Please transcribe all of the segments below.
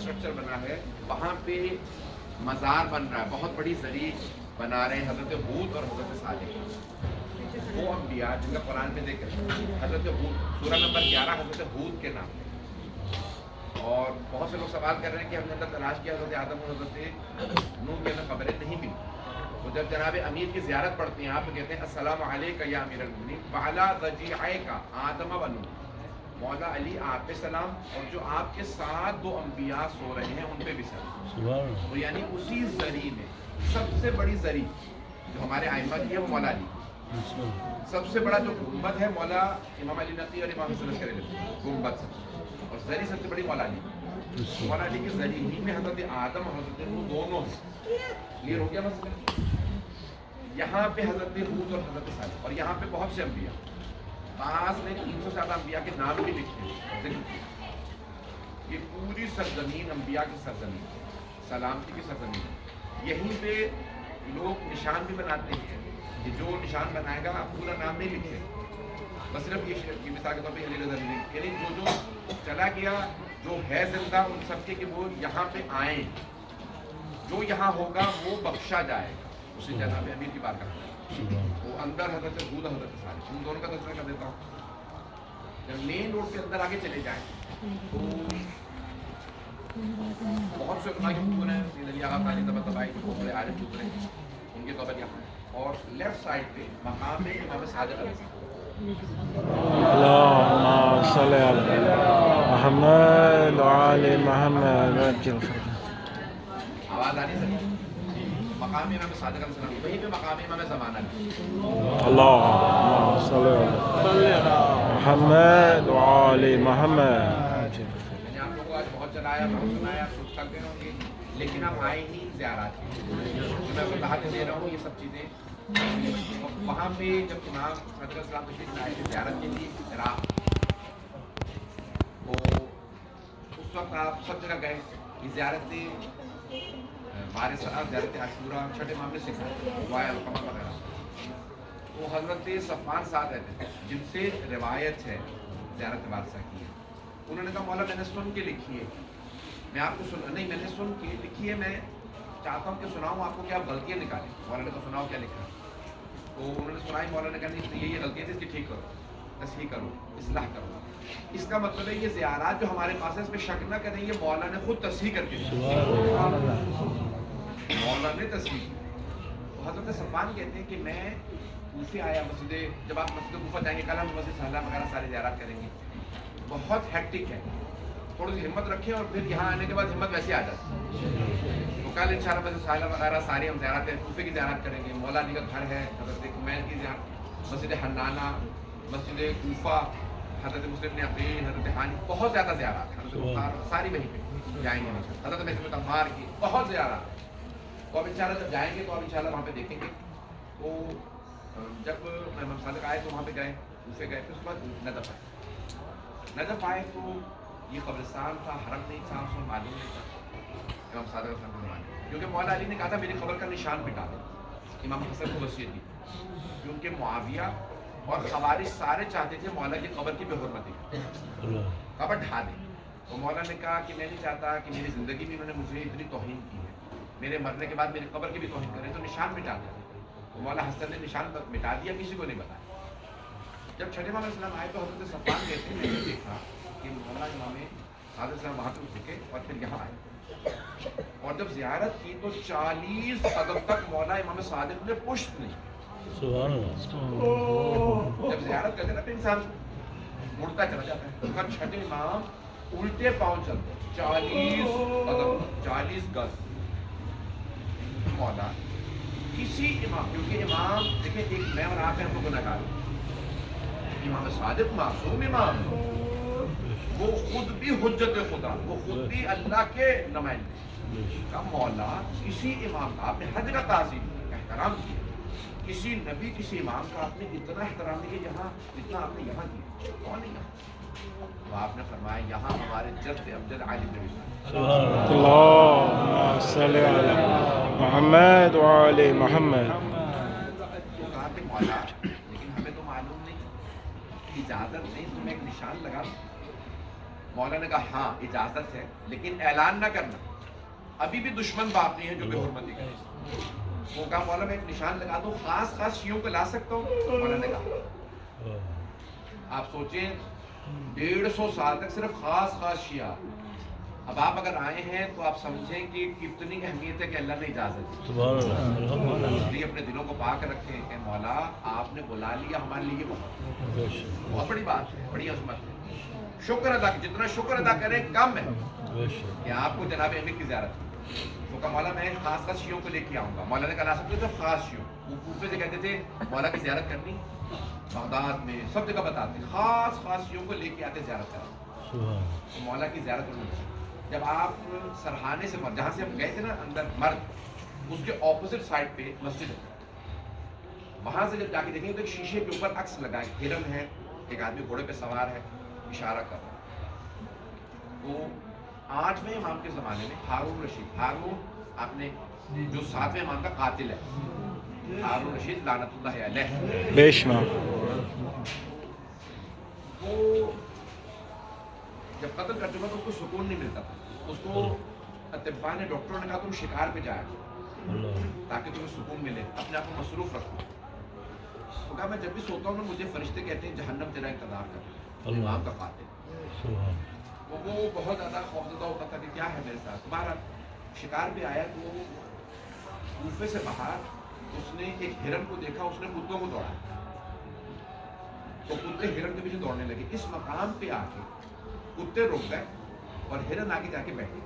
Infrastructure بنا ہے وہاں پہ مزار بن رہا ہے, بہت بڑی زری بنا رہے ہیں حضرت ہود اور حضرت صالح, وہ انبیاء جن کا قرآن میں ذکر ہے. حضرت ہود سورہ نمبر 11 حضرت ہود کے نام ہے. اور بہت سے لوگ سوال کر رہے ہیں کہ ہم نے اندر تلاش کیا حضرت آدم اور حضرت نوح کے اندر قبریں نہیں ملی. تو جب جناب امیر کی زیارت پڑھتے ہیں آپ تو کہتے ہیں السلام علیکم یا امیر المؤمنین وعلی ضجیعیک آدم و نوح, مولا علی آپ پہ سلام اور جو آپ کے ساتھ 2 انبیاء سو رہے ہیں ان پہ بھی سلام. تو یعنی اسی زری میں سب سے بڑی زری جو ہمارے ائمہ کی ہے وہ مولا علی, سب سے بڑا جو گنبد ہے مولا امام علی نقی اور امام حسن عسکری گنبد سے, اور زری سب سے بڑی مولا علی. مولا علی کی زری ہی میں حضرت آدم اور حضرت نوح دونوں ہیں. کلیئر ہو گیا مسئلہ؟ یہاں پہ حضرت ہود اور حضرت صالح, اور یہاں پہ بہت سے انبیاء, بعض نے 300 سے زیادہ انبیاء کے نام بھی لکھے ہیں. یہ پوری سرزمین انبیاء کی سرزمین, سلامتی کی سرزمین. یہیں پہ لوگ نشان بھی بناتے ہیں کہ جو نشان بنائے گا پورا نام نہیں لکھے, بس صرف یہ مثال کے طور پہ علی رضا, یعنی جو چلا گیا جو ہے زندہ ان سب کے کہ وہ یہاں پہ آئیں, جو یہاں ہوگا وہ بخشا جائے گا. اسے جناب امیر کی بات کرتا ہے وہ اندر حضرت ہود اور حضرت صالح ان دونوں کا تذکرہ کر دیتا ہوں. جب مین روڈ کے اندر آگے چلے جائیں تو بہت سے علماء کی قبور ہیں. سید علی آغا قانی طباطبائی جو بہت بڑے عالم گزرے ان کی قبر یہاں ہے. اور لیفٹ سائڈ پہ مقام امام صادق علیہ السلام. اللهم صل على محمد وعلى محمد. آواز آ رہی ہے؟ مقام امام صادق علیہ السلام وہیں پہ مقام امام زمانہ ہے. اللهم صل على محمد وعلى محمد. میں نے آپ لوگوں کو آج بہت چلایا, بہت سنایا, کچھ تھکتے ہوں گے, لیکن ہم آئے ہی زیارات کی. میں وضاحت دے رہا ہوں یہ سب چیزیں. وہاں پہ جب امام صادق علیہ السلام تشریف لائے تھے زیارت کے لیے عراق, تو اس وقت آپ سب جگہ گئے. یہ زیارتیں وارث زیارت عاشورہ چھٹے معاملے سے وائے القمہ وغیرہ. تو حضرت صفوان ساتھ رہتے تھے جن سے روایت ہے زیارت وارثہ کی ہے. انہوں نے کہا مولا میں نے سن کے لکھی ہے, میں آپ کو نہیں میں نے سن کے لکھی ہے, میں چاہتا ہوں کہ سناؤں آپ کو کہ آپ غلطیاں نکالیں. مولا نے کہا سناؤ کیا لکھا. تو انہوں نے سنائی. مولا نے کہا نہیں یہ غلطیاں تھی اس کی ٹھیک کرو, تصحیح کرو, اصلاح کرو. اس کا مطلب ہے یہ زیارات جو ہمارے پاس ہے اس پہ شک نہ کریں, یہ مولا نے خود تصحیح کر کے مولا نے تصحیح کی. تو حضرت صفوان کہتے ہیں کہ میں کوفے آیا مسجد, جب آپ مسجد کوفہ جائیں گے کل ہم مسجد سہلا وغیرہ سارے زیارات کریں گے, بہت ہیکٹک ہے, تھوڑی سی ہمت رکھیں اور پھر یہاں آنے کے بعد ہمت ویسے آ جاتی. تو کل انشاءاللہ مسجد سہلا وغیرہ ساری ہم زیارات کوفے کی زیارات کریں گے. مولا علی کا گھر ہے, حضرت کمیل کی زیارت, مسجد حنانہ, مسجد کوفہ, حضرت مسلم نے عقیل, حضرت حانی, بہت زیادہ زیارات ہیں. حضرت بخار ساری وہیں پہ جائیں گے. حضرت محمد عمار کی بہت زیارات. تو اب انشاءاللہ جب جائیں گے تو اب انشاءاللہ وہاں پہ دیکھیں گے. تو جب امام صادق آئے تو وہاں پہ گئے, دوسرے گئے, پھر اس کے بعد نجف آئے. نجف آئے تو یہ قبرستان تھا, حرم نہیں تھا, اس میں معلوم نہیں تھا امام صادق علیہ السلام, کیونکہ مولا علی نے کہا تھا میری قبر کا نشان مٹا دو. امام حسن کو وصیت دی, کیونکہ معاویہ اور خوارج سارے چاہتے تھے مولا کی قبر کی بے حرمتی, قبر ڈھا دیں. تو مولا نے کہا کہ میں نہیں چاہتا کہ میری زندگی میں انہوں نے مجھے اتنی توہین کی ہے, میرے مرنے کے بعد میری قبر کی بھی توہین کریں, تو نشان مٹا دیں. تو مولا حسن نے نشان مٹا دیا, کسی کو نہیں بتایا. جب چھٹے امام علیہ السلام آئے تو حضرت صفوان کہتے ہیں میں نے دیکھا کہ مولا امام صادق السلام وہاں پہ رکے اور پھر یہاں آئے, اور جب زیارت کی تو 40 قدم تک مولا امام صادق نے پشت نہیں. جب زیارت کرتے نا تو انسان مڑتا چلا جاتا ہے, پر چھٹے امام الٹے پاؤں چلتے, 40 قدم, 40 گز. مولا کسی امام, کیونکہ امام دیکھیں ایک میں اور آپ ہیں, ہم کو گناہگار, امام صادق معصوم امام, وہ خود بھی حجت خدا, وہ خود بھی اللہ کے نمائندے. کا مولا کسی امام کا آپ نے حد کا تعظیم احترام کیا, کسی نبی کسی امام کا آپ نے اتنا احترام دیا یہاں جتنا آپ نے یہاں کیا, کون ہے یہاں. تو آپ نے فرمایا یہاں ہمارے جد امجد عالم نبی اللهم صل على محمد وعلى محمد. تو کہا کہ مولا لیکن ہمیں تو معلوم نہیں, اجازت نہیں, تو میں ایک نشان لگا. مولا نے کہا ہاں اجازت ہے لیکن اعلان نہ کرنا، ابھی بھی دشمن باقی ہیں جو بے حرمتی کریں۔ وہ کہا مولا میں ایک نشان لگا دوں، خاص خاص شیعوں کو لا سکتا ہوں؟ مولا نے کہا آپ سوچیں 150 سال تک صرف خاص خاص شیعہ، اب آپ اگر آئے ہیں تو آپ سمجھیں کہ کتنی اہمیت ہے کہ اللہ نے اجازت دی۔ اس لیے اپنے دلوں کو پاک رکھیں کہ مولا آپ نے بلا لیا، ہمارے لیے بہت بڑی بات ہے، بڑی عظمت ہے۔ شکر ادا، جتنا شکر ادا کریں کم ہے کہ آپ کو جناب امیر کی زیارت کی۔ وہ کہا مولا میں خاص خاص شیعوں کو لے کے آؤں گا۔ مولا نے کہا لا سکتے تھے خاص شیعوں، وہ کوفے سے کہتے تھے مولا کی زیارت کرنی، بغداد میں سب جگہ بتاتے خاص خاص شیعوں کو لے کے آتے زیارت کرا۔ مولا کی زیارت انہوں نے، جب آپ سرحانے سے جہاں سے ہم گئے تھے نا اندر مرد، اس کے اپوزٹ سائڈ پہ مسجد ہے، وہاں سے جب جا کے دیکھیں تو ایک شیشے کے اوپر عکس لگا ہے، ہرن ہے، ایک آدمی گھوڑے پہ سوار ہے، اشارہ کر رہا ہے۔ وہ 8ویں امام کے زمانے میں ہارون رشید، ہارون آپ نے جو 7ویں امام کا قاتل ہے، ہارون رشید لعنت اللہ علیہ، بے شمار وہ جب قتل کر چکا تو اس کو سکون نہیں ملتا تھا، اس کو اطباء نے، ڈاکٹروں نے کہا تم شکار پہ جایا تاکہ تمہیں سکون ملے، اپنے آپ کو مصروف رکھو۔ تو کہا میں جب بھی سوتا ہوں نا مجھے فرشتے کہتے ہیں جہنم تیرا انتظار کر، امام کا قاتل۔ وہ بہت زیادہ خوفزدہ ہوتا تھا کہ کیا ہے میرے ساتھ۔ بہرحال شکار پہ آیا تو کوفے سے باہر اس نے ایک ہرن کو دیکھا، اس نے کتوں کو دوڑا تو کتے ہرن کے پیچھے دوڑنے لگے۔ اس مقام پہ آ کے کتے رک گئے اور ہرن آگے جا کے بیٹھے،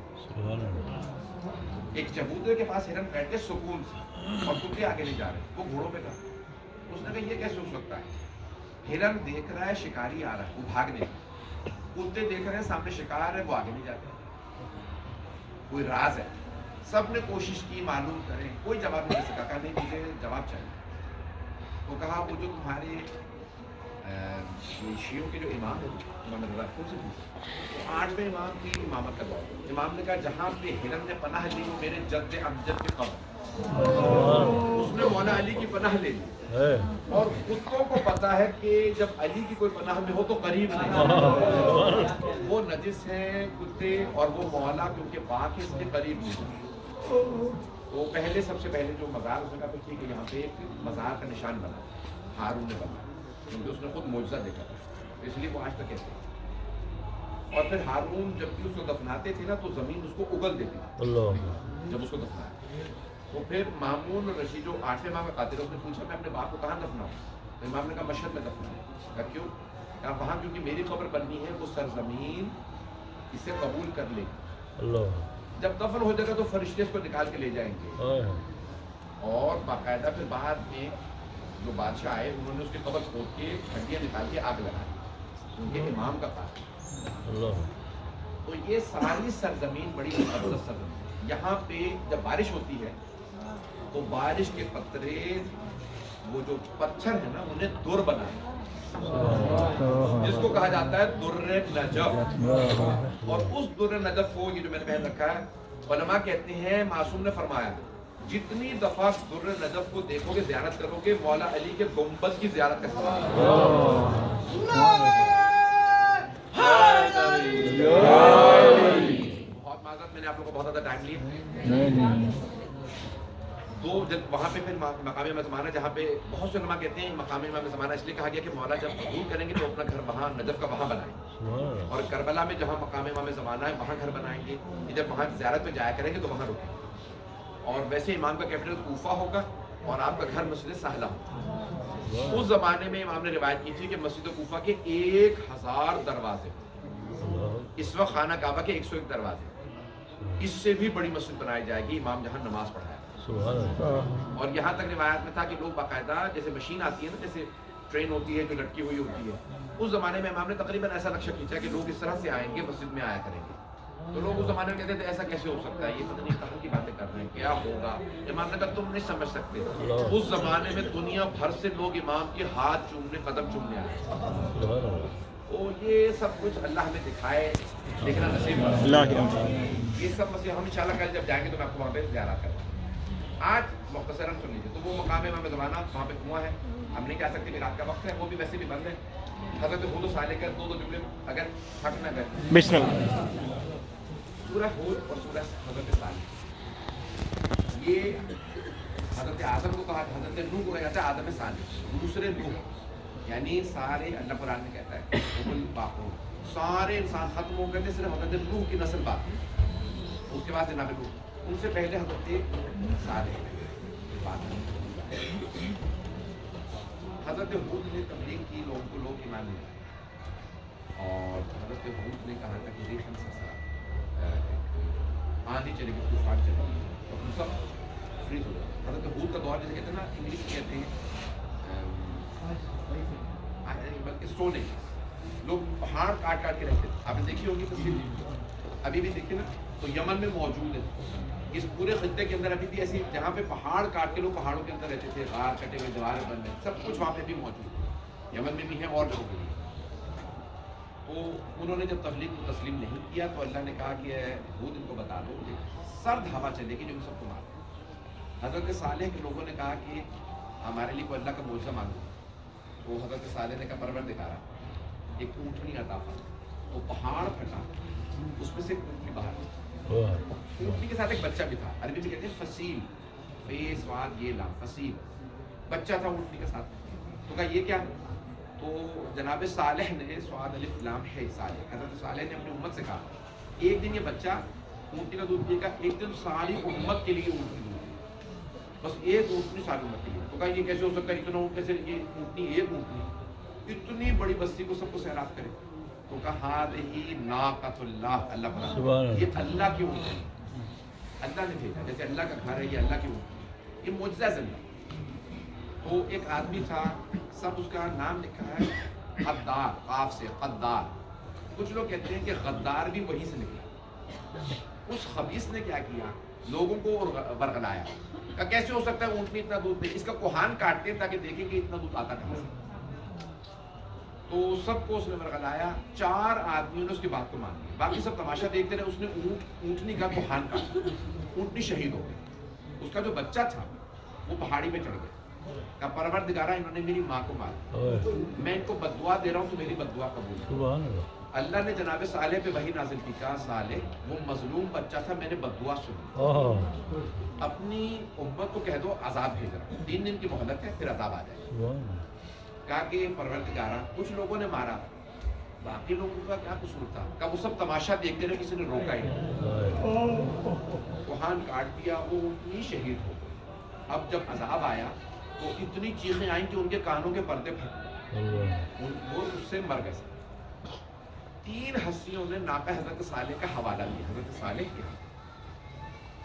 ایک چبوترے کے پاس ہرن بیٹھ کے سکون سے، اور کتے آگے نہیں جا رہے، وہ گھوڑوں پہ تھا۔ اس نے کہا یہ کیسے ہو سکتا ہے؟ ہرن دیکھ رہا ہے شکاری آ رہا ہے، وہ بھاگ دے، کتے دیکھ رہے ہیں سامنے شکار ہے، وہ آگے نہیں جاتے، کوئی راز ہے۔ سب نے کوشش کی معلوم کریں، کوئی جواب نہیں دے سکا، کہا نہیں مجھے جواب چاہیے۔ وہ کہا وہ جو تمہارے شیعوں کے جو امام ہیں امام رضا کون سے پوچھا، 8ویں امام کی امامت کا دور۔ امام نے کہا جہاں پہ ہرن نے پناہ لی وہ میرے جد امجد کے قبر، اس نے مولا علی کی پناہ لے لی، اور کتوں کو پتا ہے کہ جب علی کی کوئی پناہ میں ہو تو قریب نہیں، وہ نجس ہیں کتے، اور وہ مولا کیونکہ پاک ہے اس کے قریب نہیں۔ وہ پہلے سب سے پہلے جو مزار، اس نے کہا ٹھیک ہے یہاں پہ ایک مزار کا نشان بنا، ہارون نے بنا، کیونکہ اس نے خود معجزہ دیکھا تھا، اس لیے وہ آج تک کہتے ہیں۔ اور پھر ہارون جب بھی اس کو دفناتے تھے نا تو زمین اس کو اگل دیتی تھی جب اس کو دفنایا۔ تو پھر مامون رشید جو 8ویں امام کا قاتل ہے، اس نے پوچھا میں اپنے باپ کو کہاں دفناؤں؟ تو امام نے کہا مشہد میں دفناؤں۔ کہا کیوں؟ کہا وہاں کیونکہ میری قبر بننی ہے، وہ سرزمین اسے قبول کر لے گی، جب دفن ہو جائے گا تو فرشتے اس کو نکال کے لے جائیں گے۔ اور باقاعدہ پھر بعد میں جو بادشاہ آئے انہوں نے اس کی قبر کھود کے ہڈیاں نکال کے آگ لگائی، یہ امام کا کام۔ تو یہ ساری سرزمین بڑی مقدس سرزمین، یہاں پہ جب بارش ہوتی ہے تو بارش کے قطرے وہ جو پتھر ہے نا انہیں در بنائے، جس کو کہا جاتا ہے در نجف، اور اس در نجف کو، یہ جو میں نے پہن رکھا ہے، علماء کہتے ہیں معصوم نے فرمایا جتنی دفعہ در نجف کو دیکھو گے زیارت کرو گے مولا علی کے گنبد کی زیارت کرو گے۔ بہت معذرت میں نے آپ لوگوں کو بہت زیادہ ٹائم لیا۔ دو جب وہاں پہ پھر مقام امام زمانہ، جہاں پہ بہت سے علماء کہتے ہیں مقام امام زمانہ اس لیے کہا گیا کہ مولا جب قبول کریں گے تو اپنا گھر وہاں نجف کا وہاں بنائیں، اور کربلا میں جہاں مقام امام زمانہ ہے وہاں گھر بنائیں گے، جب وہاں زیارت پہ جایا کریں گے تو وہاں رکیں گے۔ اور ویسے امام کا کیپٹل کوفہ ہوگا اور آپ کا گھر مسجد سہلہ ہوگا۔ اس زمانے میں امام نے روایت کی تھی کہ مسجد کوفہ کے 1000 دروازے، اس وقت خانہ کعبہ کے 101 دروازے، اس سے بھی بڑی مسجد بنائی جائے گی امام جہاں نماز پڑھائے۔ اور یہاں تک روایت میں تھا کہ لوگ باقاعدہ جیسے مشین آتی ہے نا، جیسے ٹرین ہوتی ہے جو لٹکی ہوئی ہوتی ہے، اس زمانے میں امام نے تقریباً ایسا نقشہ کھینچا کہ لوگ اس طرح سے آئیں گے مسجد میں آیا کریں گے۔ تو لوگ اس زمانے میں کہتے تھے ایسا کیسے ہو سکتا ہے، یہ پتہ نہیں کہاں کی باتیں کر رہے ہیں، کیا ہوگا۔ امام نے کہا تم نہیں سمجھ سکتے، اس زمانے میں دنیا بھر سے لوگ امام کے ہاتھ چومنے، قدم چومنے آئے۔ تو یہ سب کچھ اللہ ہمیں دکھائے، دیکھنا نصیب ہے۔ یہ سب مسئلے ہم انشاءاللہ کل جب جائیں گے تو میں آپ کو وہاں پہ زیارت کروں۔ آج مختصراً سن لیجیے، تو وہ مقام امام زمانہ وہاں پہ کنواں ہے، ہم نہیں جا سکتے، رات کا وقت ہے، وہ بھی ویسے بھی بند ہے۔ حضرت ہود و صالح کا دو جملے اگر حق نہ گئے. بسم اللہ. سورہ ہود اور سورہ حضرت صالح, یہ حضرت آدم کو کہا, حضرت نوح کو کہا جاتا ہے آدم صالح, دوسرے نوح, یعنی سارے اللہ قرآن میں کہتا ہے باقون سارے انسان ختم ہو گئے تھے, صرف حضرت نوح کی نسل باقی. اس کے بعد جناب نوح, ان سے پہلے حضرت صالح. حضرت ہود نے تبلیغ کی, لوگوں کو لوگ ایمان لے آئے, اور حضرت ہود نے کہا تھا کہ ریشم سے آندھی چلے گی, طوفان چلے گی, اور ہم سب فریز ہو گئے. حضرت ہود کا دور جیسے کہتے ہیں نا, انگلش میں کہتے ہیں اسٹوننگ, لوگ پہاڑ کاٹ کاٹ کے رہتے تھے. آپ نے دیکھی ہوگی تصویر, ابھی بھی دیکھیں نا, تو یمن میں موجود ہے. اس پورے خطے کے اندر ابھی بھی ایسی جہاں پہ پہاڑ کاٹ کے لوگ پہاڑوں کے اندر رہتے تھے, غار کٹے ہوئے, دیواریں بن رہے, سب کچھ وہاں پہ بھی موجود ہے. یمن میں بھی ہے اور لوگوں کے لیے. تو انہوں نے جب تبلیغ کو تسلیم نہیں کیا تو اللہ نے کہا کہ ہود ان کو بتا دو کہ سرد ہوا چلے گی جو ان سب کو مار. حضرت صالح کے لوگوں نے کہا کہ ہمارے لیے کوئی اللہ کا معجزہ مانگو. تو حضرت صالح نے کہا پروردگارا ایک اونٹنی عطا فرما. تو پہاڑ پھٹا, اس میں سے ایک اونٹنی باہر. اونٹنی کے ساتھ ایک بچہ بھی تھا, عربی میں کہتے ہیں فصیل, فے سواد یہ لام, فصیل بچہ تھا اونٹنی کے ساتھ. تو کہا یہ کیا؟ تو جناب صالح نے, سواد الف لام ہے صالح, حضرت صالح نے اپنی امت سے کہا ایک دن یہ بچہ اونٹنی کا دودھ پیے گا, ایک دن ساری امت کے لیے اونٹنی دودھ, بس ایک اونٹنی ساری امت کے لیے. تو کہا یہ کیسے ہو سکتا ہے, اتنا اونٹ کیسے, یہ اونٹنی ایک اونٹنی اتنی بڑی بستی کو سب کو سیراب کرے. تو کہا ہی ناقۃ اللہ, اللہ بنا, یہ اللہ کی اونٹنی, اللہ نے بھیجا, جیسے اللہ کا گھر ہے یہ اللہ کی اونٹنی, یہ معجزہ زندہ. تو ایک آدمی تھا, سب اس کا نام لکھا ہے غدار, قاف سے غدار. کچھ لوگ کہتے ہیں کہ غدار بھی وہیں سے نکلا. اس خبیث نے کیا کیا, لوگوں کو ورغلایا. کہ کیسے ہو سکتا ہے اونٹنی اتنا دودھ دے, اس کا کوہان کاٹتے ہیں تاکہ دیکھیں کہ اتنا دودھ آتا کہاں سے. تو سب کو اس نے ورغلایا. 4 آدمیوں نے اس کی بات کو مان لی, باقی سب تماشا دیکھتے رہے. اس نے اونٹنی کا کوہان کاٹا, اونٹنی شہید ہو گئی. اس کا جو بچہ تھا وہ پہاڑی پہ چڑھ گیا. کہا پروردگارا انہوں نے میری ماں کو مارا, میں ان کو بددعا دے رہا ہوں, تو میری بددعا قبول کر. اللہ نے جناب صالح پہ وحی نازل کی, کہا صالح وہ مظلوم بچہ تھا, میں نے بددعا سنی, اپنی امت کو کہہ دو عذاب بھیج رہا ہوں, 3 دن کی مہلت ہے, پھر عذاب آ جائے. کہا کہ پروردگارا کچھ لوگوں نے مارا, باقی لوگوں کا کیا قصور تھا؟ کہا وہ سب تماشا دیکھتے رہے, کسی نے روکا ہی نہیں. کوہان کاٹ دیا, وہ اتنی شہید ہو گئی. اب جب عذاب آیا تو اتنی چیخیں آئیں کہ ان کے کانوں کے پردے پھٹ گئے, وہ اس سے مر گئے. 3 ہستیوں نے ناقہ حضرت صالح کا حوالہ لیا. حضرت صالح کیا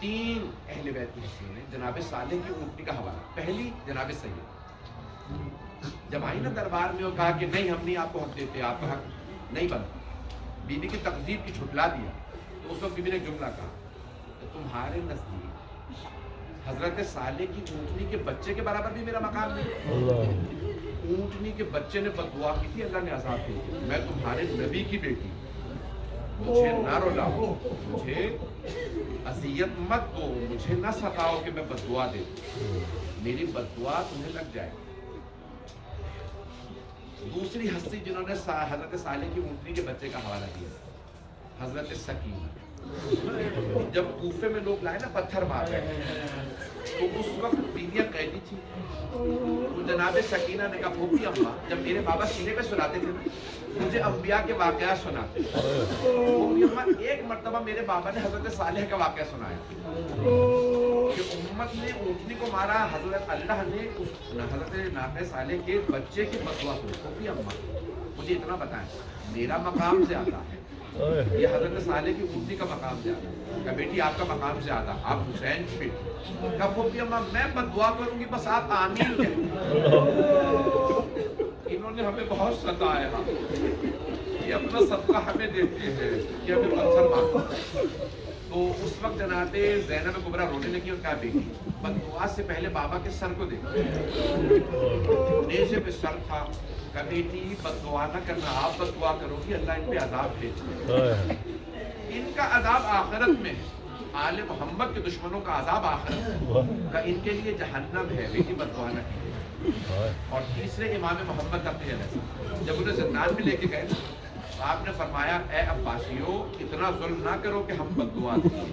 3 اہل بیت کی ہستیوں نے جناب صالح کی اونٹنی کا حوالہ. پہلی جناب سید, جب آئی نا دربار میں, وہ کہا کہ نہیں ہم نہیں آپ کو حق دیتے, آپ کا حق نہیں بنتا. بیوی کی تقزیب کی جھٹلا دیا. تو اس وقت بیوی نے جملہ کہا کہ تمہارے نزدیک حضرت صالح کی اونٹنی کے بچے کے برابر بھی میرا مقام نہیں. اونٹنی کے بچے نے بددعا کی تھی, اللہ نے عذاب دی. میں تمہارے نبی کی بیٹی, مجھے نہ رلاؤ, مجھے اذیت مت دو, مجھے نہ ستاؤ کہ میں بددعا دے دوں, میری بددعا تمہیں لگ جائے. دوسری ہستی جنہوں نے حضرت صالح کی اونٹنی کے بچے کا حوالہ دیا, حضرت سکینہ. جب کوفے میں لوگ لائے نا پتھر مار رہے, تو اس وقت بیویاں قیدی تھی. تو جناب سکینہ نے کہا پھوپھی اماں, جب میرے بابا سینے پہ سناتے تھے نا, مجھے انبیاء کے واقعات سناتے. پھوپھی اماں ایک مرتبہ میرے بابا نے حضرت صالح کا واقعہ سنایا کہ امت نے اونٹنی کو مارا, حضرت اللہ نے حضرت ناقہ صالح کے بچے کی بددعا سنی. پھوپھی اماں مجھے اتنا بتائیں, میرا مقام زیادہ ہے, یہ حضرت صالح کی اونٹنی کا مقام زیادہ ہے. کہ بیٹی آپ کا مقام زیادہ, آپ حسین کی بیٹی. کہ پھوپھی اماں میں بددعا کروں گی, بس آپ آمین کہیں. انہوں نے ہمیں بہت ستایا, یہ اپنا صدقہ ہمیں دیتے ہیں, یہ ہمیں پتھر مارتے. تو اس وقت جناب زینب کبریٰ رونے لگی اور کہا بیٹی بددعا سے پہلے بابا کے سر کو دیکھو. نیزے پہ سر تھا. کہ بیٹی بددعا نہ کرنا, آپ بددعا کرو گی اللہ ان پہ عذاب بھیجے. ان کا عذاب آخرت میں, آل محمد کے دشمنوں کا عذاب آخرت میں, کہ ان کے لیے جہنم ہے. بیٹی بددعا نہ کرو. اور تیسرے امام محمد تقی علیہ السلام جب انہیں زندان میں لے کے گئے تو آپ نے فرمایا اے عباسیوں اتنا ظلم نہ کرو کہ ہم بد دعا دیں۔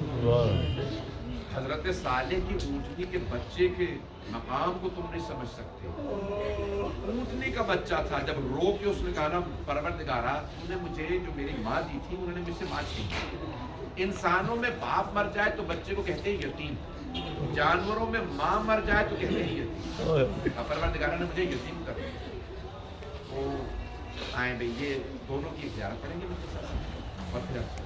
حضرت صالح کی اونٹنی کے بچے کے مقام کو تم نہیں سمجھ سکتے۔ اونٹنی کا بچہ تھا، جب رو کے اس نے کہا نا پروردگارا تم نے مجھے جو میری ماں دی تھی انہوں نے مجھ سے ماں چھینی۔ انسانوں میں باپ مر جائے تو بچے کو کہتے ہیں یتیم، جانوروں میں ماں مر جائے تو کہتے ہیں یتیم، پروردگارا نے مجھے یتیم کر دیا۔ تو آئیں بھئی یہ دونوں کی زیارت پڑھیں گے مجھے ساتھ اور پھر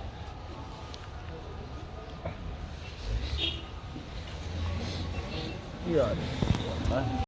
یار